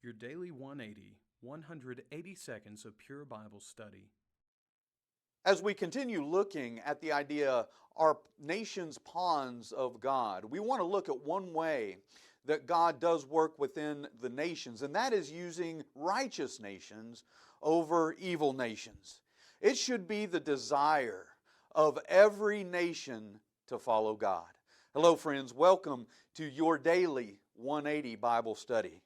Your Daily 180, 180 seconds of pure Bible study. As we continue looking at the idea, our nation's pawns of God, we want to look at one way that God does work within the nations, and that is using righteous nations over evil nations. It should be the desire of every nation to follow God. Hello friends, welcome to Your Daily 180 Bible Study.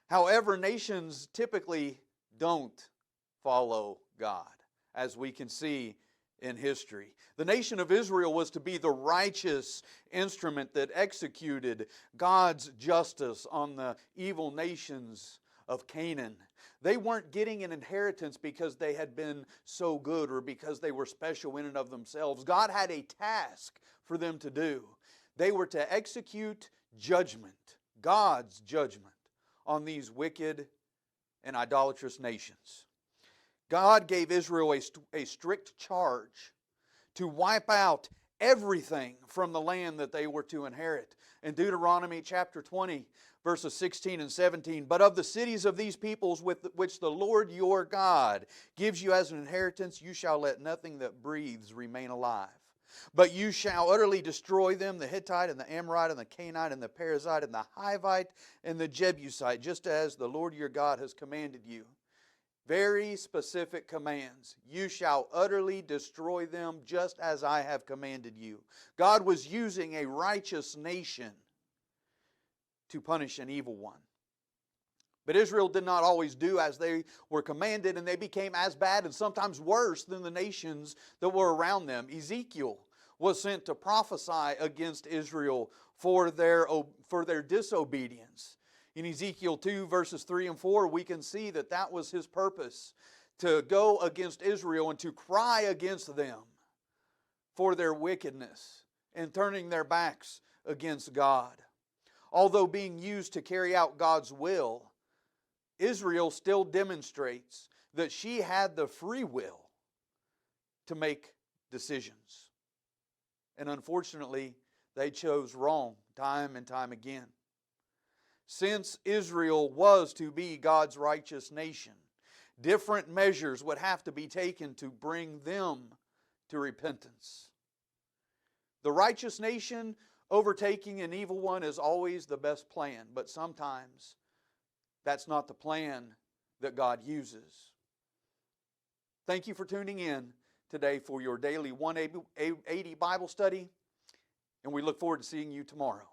However, nations typically don't follow God, as we can see in history. The nation of Israel was to be the righteous instrument that executed God's justice on the evil nations of Canaan. They weren't getting an inheritance because they had been so good or because they were special in and of themselves. God had a task for them to do. They were to execute judgment, God's judgment, on these wicked and idolatrous nations. God gave Israel a strict charge to wipe out everything from the land that they were to inherit. In Deuteronomy chapter 20, verses 16 and 17, "But of the cities of these peoples with which the Lord your God gives you as an inheritance, you shall let nothing that breathes remain alive. But you shall utterly destroy them, the Hittite and the Amorite and the Canaanite and the Perizzite and the Hivite and the Jebusite, just as the Lord your God has commanded you." Very specific commands. You shall utterly destroy them just as I have commanded you. God was using a righteous nation to punish an evil one. But Israel did not always do as they were commanded, and they became as bad and sometimes worse than the nations that were around them. Ezekiel was sent to prophesy against Israel for their disobedience. In Ezekiel 2 verses 3 and 4, we can see that that was his purpose, to go against Israel and to cry against them for their wickedness and turning their backs against God. Although being used to carry out God's will, Israel still demonstrates that she had the free will to make decisions. And unfortunately, they chose wrong time and time again. Since Israel was to be God's righteous nation, different measures would have to be taken to bring them to repentance. The righteous nation overtaking an evil one is always the best plan, but sometimes that's not the plan that God uses. Thank you for tuning in today for your daily 180 Bible study, and we look forward to seeing you tomorrow.